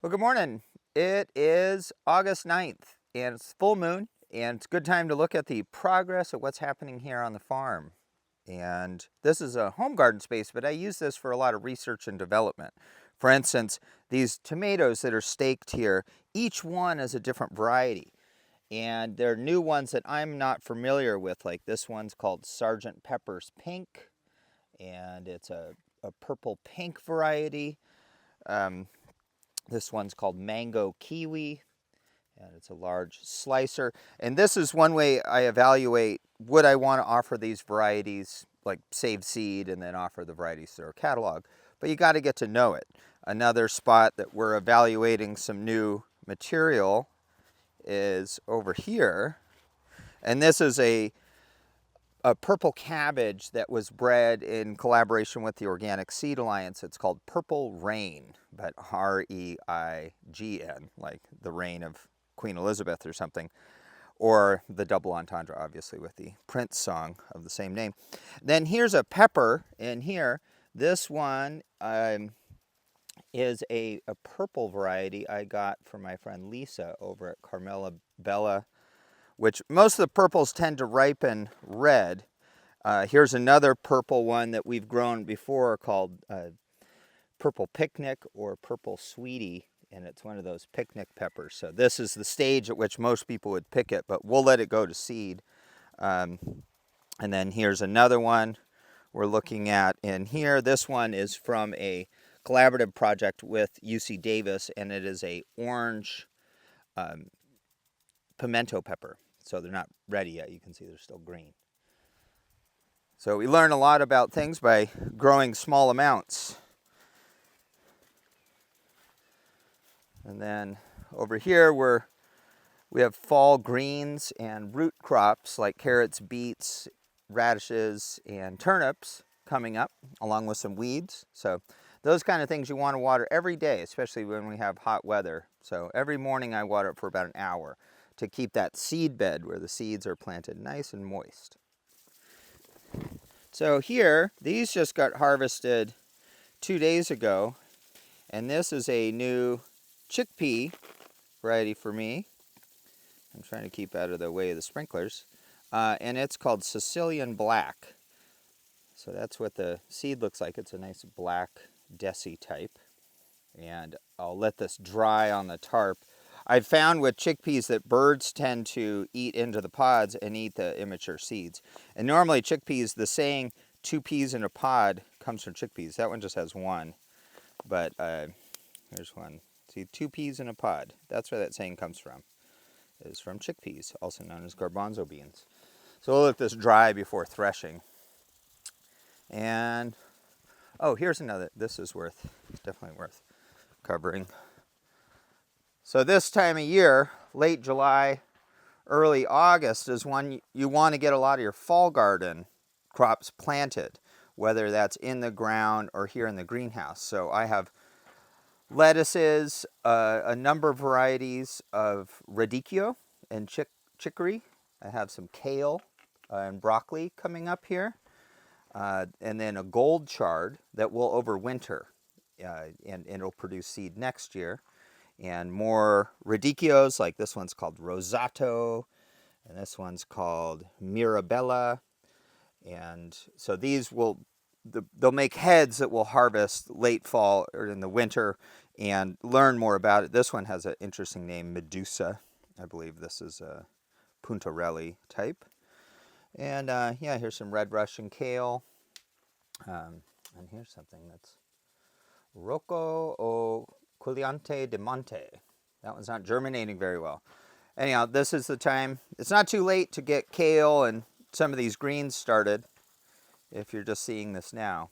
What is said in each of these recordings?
Well, good morning. It is August 9th, and it's full moon, and it's a good time to look at the progress of what's happening here on the farm. And this is a home garden space, but I use this for a lot of research and development. For instance, these tomatoes that are staked here, each one is a different variety. And there are new ones that I'm not familiar with, like this one's called Sergeant Pepper's Pink, and it's a purple pink variety. Um, this one's called Mango Kiwi, and it's a large slicer. And this is one way I evaluate, would I want to offer these varieties, like save seed and then offer the varieties through a catalog. But you got to get to know it. Another spot that we're evaluating some new material is over here. And this is a purple cabbage that was bred in collaboration with the Organic Seed Alliance. It's called Purple Rain, but R-E-I-G-N, like the reign of Queen Elizabeth or something, or the double entendre, obviously, with the Prince song of the same name. Then here's a pepper in here. This one is a purple variety I got from my friend Lisa over at Carmela Bella, which most of the purples tend to ripen red. Here's another purple one that we've grown before called Purple Picnic or Purple Sweetie, and it's one of those picnic peppers. So this is the stage at which most people would pick it, but we'll let it go to seed. And then here's another one we're looking at in here. This one is from a collaborative project with UC Davis, and it is a orange pimento pepper. So they're not ready yet. You can see they're still green. So we learn a lot about things by growing small amounts. And then over here we have fall greens and root crops like carrots, beets, radishes, and turnips coming up, along with some weeds. So those kind of things you want to water every day, especially when we have hot weather. So every morning I water it for about an hour to keep that seed bed where the seeds are planted nice and moist. So here, these just got harvested 2 days ago, and this is a new chickpea variety for me. I'm trying to keep out of the way of the sprinklers. And it's called Sicilian Black. So that's what the seed looks like. It's a nice black desi type. And I'll let this dry on the tarp. I've found with chickpeas that birds tend to eat into the pods and eat the immature seeds. And normally chickpeas, the saying 2 peas in a pod comes from chickpeas. That one just has one. But here's one. See, 2 peas in a pod. That's where that saying comes from. Is from chickpeas, also known as garbanzo beans. So we'll let this dry before threshing. And, oh, here's another. This is definitely worth covering. So this time of year, late July, early August, is when you want to get a lot of your fall garden crops planted, whether that's in the ground or here in the greenhouse. So I have lettuces, a number of varieties of radicchio and chicory. I have some kale and broccoli coming up here. And then a gold chard that will overwinter and it'll produce seed next year. And more radicchios, like this one's called Rosato, and this one's called Mirabella. And so these they'll make heads that we'll harvest late fall or in the winter and learn more about it. This one has an interesting name, Medusa. I believe this is a Puntarelli type. And yeah, here's some red Russian kale. And here's something that's Rocco o Quiliante de Monte. That one's not germinating very well. Anyhow, this is the time. It's not too late to get kale and some of these greens started if you're just seeing this now.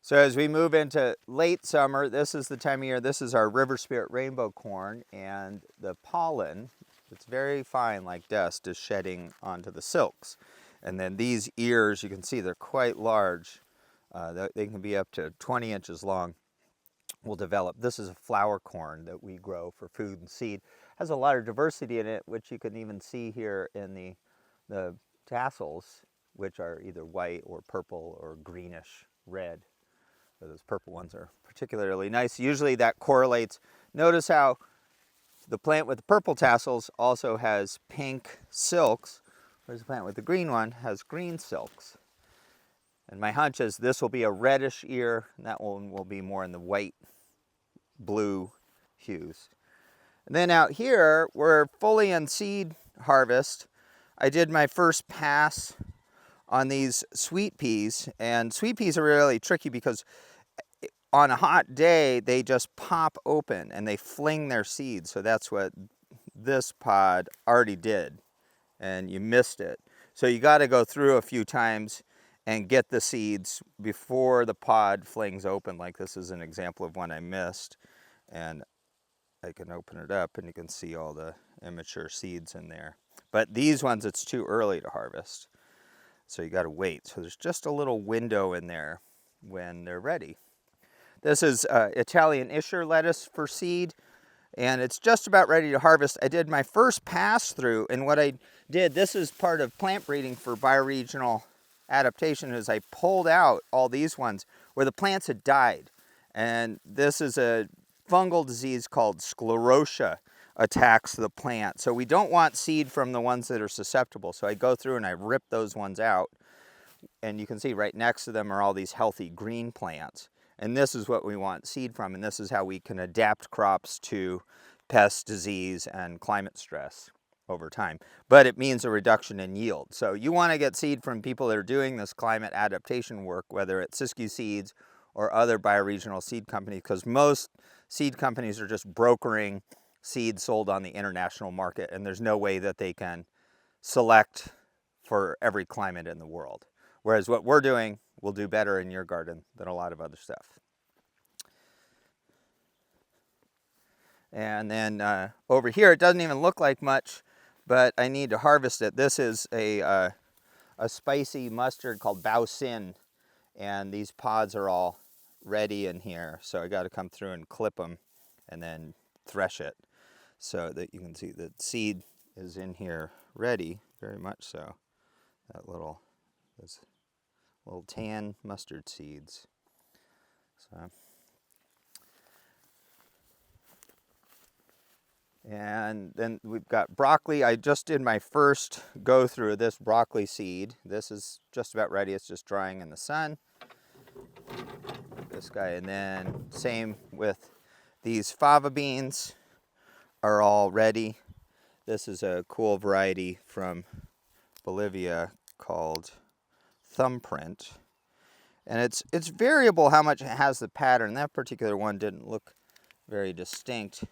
So as we move into late summer, this is the time of year, this is our river spirit rainbow corn, and the pollen, it's very fine like dust, is shedding onto the silks. And then these ears, you can see they're quite large. They can be up to 20 inches long. Will develop. This is a flower corn that we grow for food and seed. has a lot of diversity in it, which you can even see here in the tassels, which are either white or purple or greenish red. So those purple ones are particularly nice. Usually that correlates. Notice how the plant with the purple tassels also has pink silks, whereas the plant with the green one has green silks. And my hunch is this will be a reddish ear, and that one will be more in the white, blue hues. And then out here, we're fully in seed harvest. I did my first pass on these sweet peas, and sweet peas are really tricky because on a hot day, they just pop open and they fling their seeds. So that's what this pod already did, and you missed it. So you got to go through a few times and get the seeds before the pod flings open. Like this is an example of one I missed, and I can open it up and you can see all the immature seeds in there. But these ones, it's too early to harvest, so you got to wait. So there's just a little window in there when they're ready. This is Italian Isher lettuce for seed, and it's just about ready to harvest. I did my first pass through, and what I did, this is part of plant breeding for bioregional adaptation, is I pulled out all these ones where the plants had died. And this is a fungal disease called sclerotia attacks the plant. So we don't want seed from the ones that are susceptible. So I go through and I rip those ones out. And you can see right next to them are all these healthy green plants. And this is what we want seed from, and this is how we can adapt crops to pest, disease, and climate stress over time. But it means a reduction in yield. So you want to get seed from people that are doing this climate adaptation work, whether it's Siskiyou Seeds or other bioregional seed companies, because most seed companies are just brokering seeds sold on the international market, and there's no way that they can select for every climate in the world. Whereas what we're doing will do better in your garden than a lot of other stuff. And then over here, it doesn't even look like much, but I need to harvest it. This is a spicy mustard called Bao Sin, and these pods are all ready in here. So I got to come through and clip them and then thresh it so that you can see the seed is in here ready, very much so. That little tan mustard seeds. So, and then we've got broccoli. I just did my first go through of this broccoli seed. This is just about ready. It's just drying in the sun. This guy, and then same with these fava beans are all ready. This is a cool variety from Bolivia called Thumbprint. And it's variable how much it has the pattern. That particular one didn't look very distinct,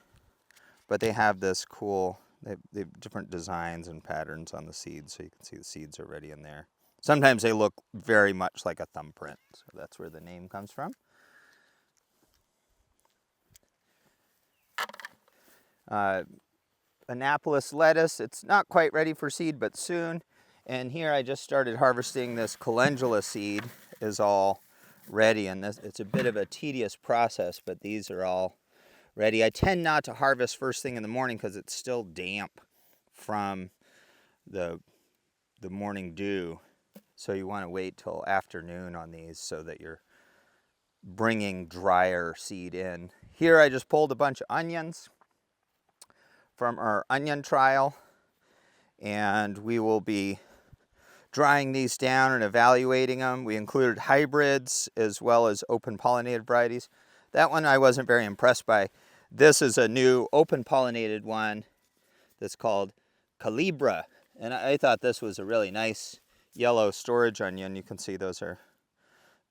but they have this cool, they have different designs and patterns on the seeds, so you can see the seeds are already in there. Sometimes they look very much like a thumbprint, so that's where the name comes from. Annapolis lettuce, it's not quite ready for seed, but soon. And here I just started harvesting this calendula seed, is all ready, and it's a bit of a tedious process, but these are all ready. I tend not to harvest first thing in the morning because it's still damp from the morning dew. So you want to wait till afternoon on these so that you're bringing drier seed in. Here I just pulled a bunch of onions from our onion trial, and we will be drying these down and evaluating them. We included hybrids as well as open pollinated varieties. That one I wasn't very impressed by. This is a new open pollinated one that's called Calibra. And I thought this was a really nice yellow storage onion. You can see those are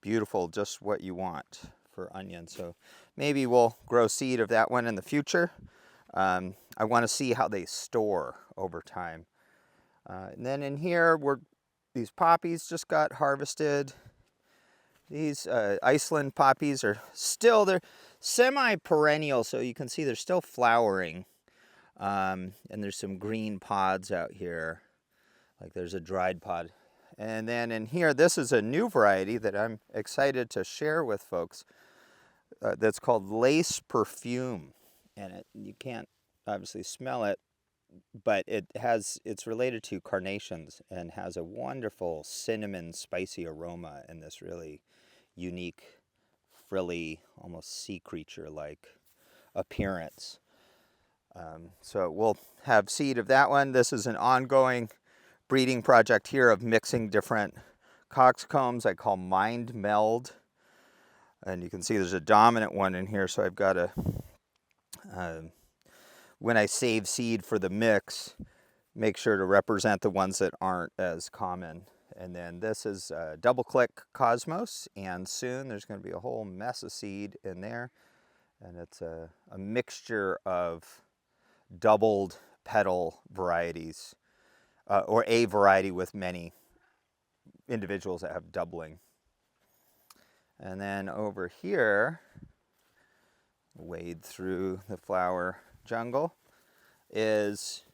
beautiful, just what you want for onions. So maybe we'll grow seed of that one in the future. I want to see how they store over time. And then in here, these poppies just got harvested. These Iceland poppies are still, they're semi-perennial, so you can see they're still flowering. And there's some green pods out here, like there's a dried pod. And then in here, this is a new variety that I'm excited to share with folks that's called Lace Perfume. And you can't obviously smell it, but it's related to carnations and has a wonderful cinnamon spicy aroma and this really unique, frilly, almost sea creature-like appearance. So we'll have seed of that one. This is an ongoing breeding project here of mixing different coxcombs I call mind meld. And you can see there's a dominant one in here, so I've got to, when I save seed for the mix, make sure to represent the ones that aren't as common. And then this is double click Cosmos, and soon there's going to be a whole mess of seed in there. And it's a mixture of doubled petal varieties, or a variety with many individuals that have doubling. And then over here, wade through the flower jungle, is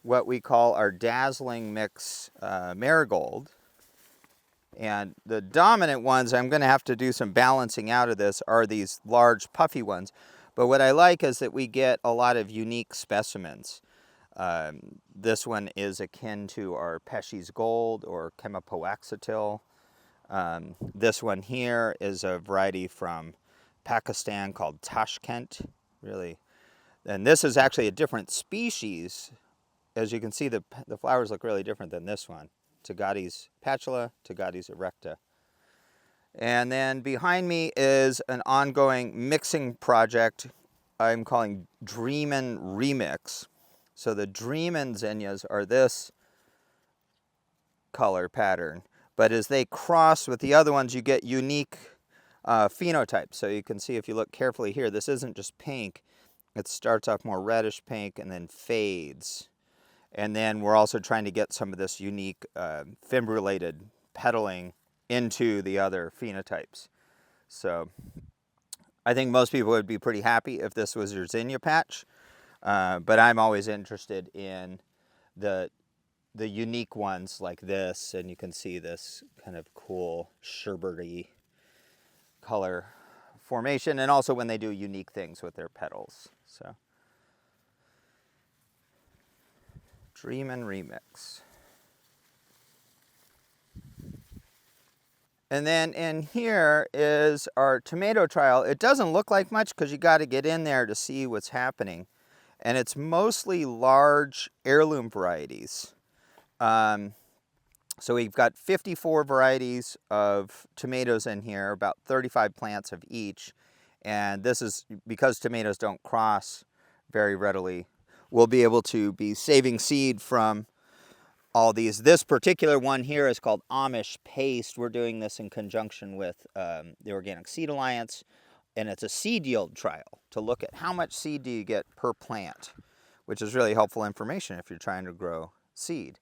what we call our dazzling mix marigold. And the dominant ones, I'm going to have to do some balancing out of this, are these large puffy ones. But what I like is that we get a lot of unique specimens. This one is akin to our Pesci's Gold or Chemapoaxatil. This one here is a variety from Pakistan called Tashkent, really. And this is actually a different species. As you can see, the flowers look really different than this one. Tagates patula, Tagates erecta. And then behind me is an ongoing mixing project I'm calling Dreamin' Remix. So the Dreamin' zinnias are this color pattern. But as they cross with the other ones, you get unique phenotypes. So you can see if you look carefully here, this isn't just pink. It starts off more reddish pink and then fades. And then we're also trying to get some of this unique fibrillate petaling into the other phenotypes. So I think most people would be pretty happy if this was your zinnia patch. But I'm always interested in the unique ones like this, and you can see this kind of cool sherbety color formation, and also when they do unique things with their petals. So, Dreamin' Remix. And then in here is our tomato trial. It doesn't look like much because you got to get in there to see what's happening. And it's mostly large heirloom varieties. So we've got 54 varieties of tomatoes in here, about 35 plants of each. And this is because tomatoes don't cross very readily. We'll be able to be saving seed from all these. This particular one here is called Amish Paste. We're doing this in conjunction with the Organic Seed Alliance. And it's a seed yield trial to look at how much seed do you get per plant, which is really helpful information if you're trying to grow seed.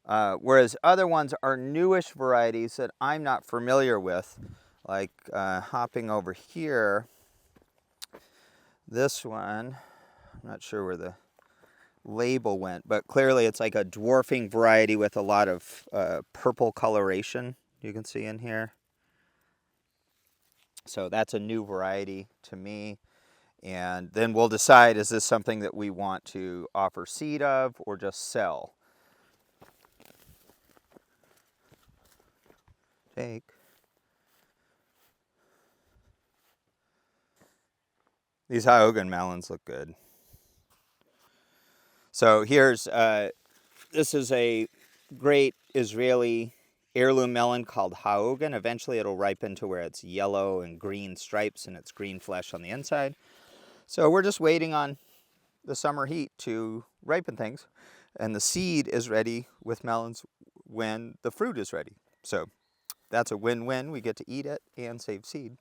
Whereas other ones are newish varieties that I'm not familiar with, like hopping over here. This one, I'm not sure where the label went, but clearly it's like a dwarfing variety with a lot of purple coloration you can see in here. So that's a new variety to me. And then we'll decide, is this something that we want to offer seed of or just sell? Take. These Hyogan melons look good. So here's, this is a great Israeli heirloom melon called Hyogan. Eventually it'll ripen to where it's yellow and green stripes and it's green flesh on the inside. So we're just waiting on the summer heat to ripen things. And the seed is ready with melons when the fruit is ready. So that's a win-win. We get to eat it and save seed.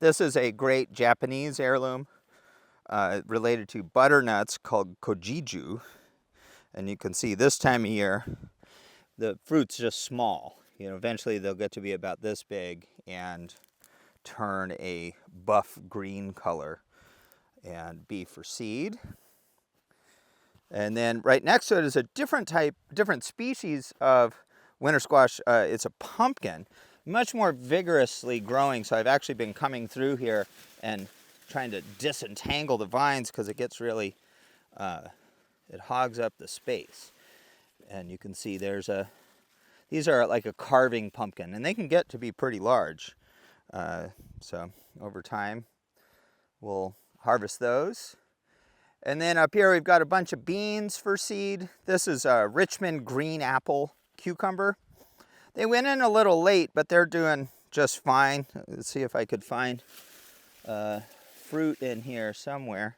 This is a great Japanese heirloom related to butternuts called Kojiju. And you can see this time of year, the fruit's just small. You know, eventually they'll get to be about this big and turn a buff green color and be for seed. And then right next to it is a different species of winter squash. It's a pumpkin, much more vigorously growing. So I've actually been coming through here and trying to disentangle the vines because it gets really, it hogs up the space. And you can see these are like a carving pumpkin, and they can get to be pretty large. So over time, we'll harvest those. And then up here, we've got a bunch of beans for seed. This is a Richmond green apple cucumber. They went in a little late, but they're doing just fine. Let's see if I could find fruit in here somewhere.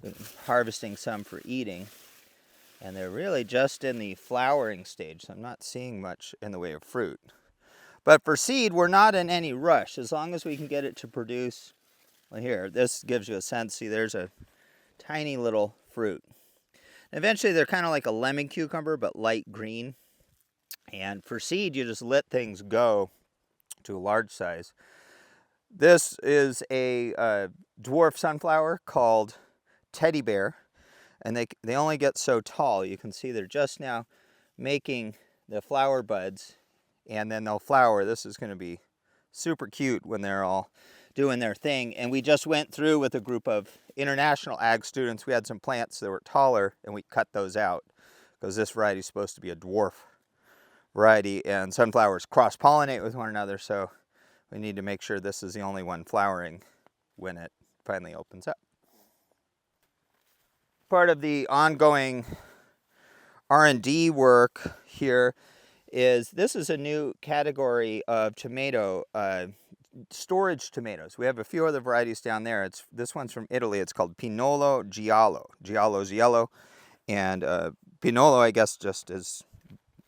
Been harvesting some for eating. And they're really just in the flowering stage, so I'm not seeing much in the way of fruit. But for seed, we're not in any rush. As long as we can get it to produce, well, here, this gives you a sense. See, there's a tiny little fruit. Eventually, they're kind of like a lemon cucumber, but light green. And for seed, you just let things go to a large size. This is a dwarf sunflower called Teddy Bear. And they only get so tall. You can see they're just now making the flower buds, and then they'll flower. This is going to be super cute when they're all doing their thing. And we just went through with a group of international ag students. We had some plants that were taller, and we cut those out because this variety is supposed to be a dwarf variety, and sunflowers cross-pollinate with one another, so we need to make sure this is the only one flowering when it finally opens up. Part of the ongoing R&D work here is this is a new category of tomato, storage tomatoes. We have a few other varieties down there. This one's from Italy. It's called Pinolo Giallo. Giallo's yellow, and Pinolo, I guess, just is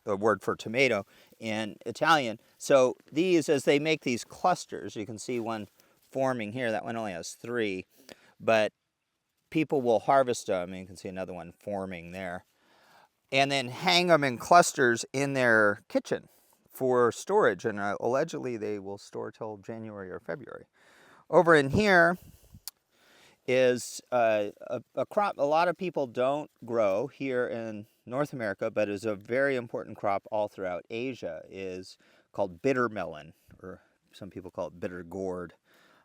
a word for tomato in Italian. So these, as they make these clusters, you can see one forming here. That one only has 3, but people will harvest them, and you can see another one forming there, and then hang them in clusters in their kitchen for storage, and allegedly they will store till January or February. Over in here is a crop a lot of people don't grow here in North America, but is a very important crop all throughout Asia, is called bitter melon, or some people call it bitter gourd.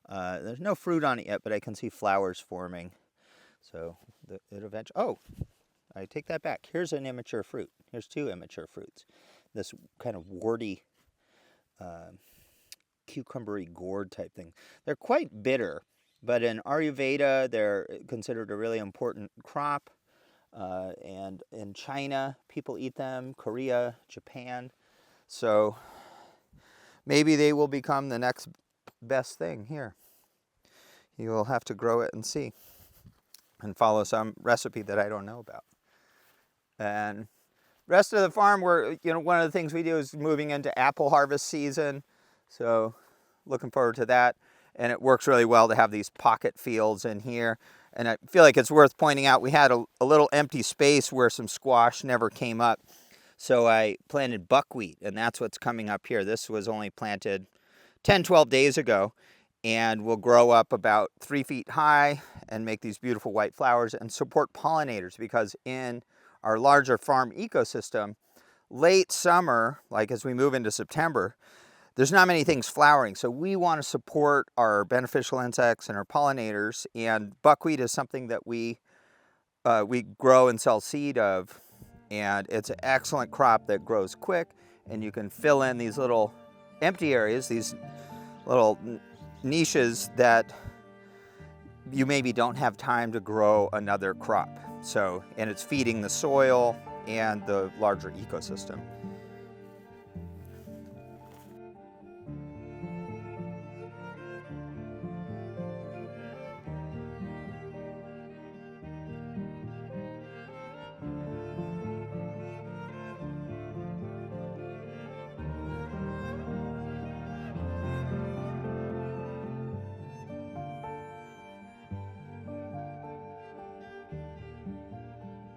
There's no fruit on it yet, but I can see flowers forming. So it eventually, oh, I take that back. Here's an immature fruit. Here's 2 immature fruits. This kind of warty, cucumbery gourd type thing. They're quite bitter, but in Ayurveda, they're considered a really important crop. And in China, people eat them, Korea, Japan. So maybe they will become the next best thing here. You will have to grow it and see, and follow some recipe that I don't know about. And rest of the farm, one of the things we do is moving into apple harvest season. So looking forward to that. And it works really well to have these pocket fields in here. And I feel like it's worth pointing out, we had a little empty space where some squash never came up. So I planted buckwheat, and that's what's coming up here. This was only planted 10, 12 days ago, and will grow up about 3 feet high and make these beautiful white flowers and support pollinators, because in our larger farm ecosystem, late summer, like as we move into September, there's not many things flowering. So we want to support our beneficial insects and our pollinators, and buckwheat is something that we grow and sell seed of, and it's an excellent crop that grows quick, and you can fill in these little empty areas, these little niches that you maybe don't have time to grow another crop. So, and it's feeding the soil and the larger ecosystem.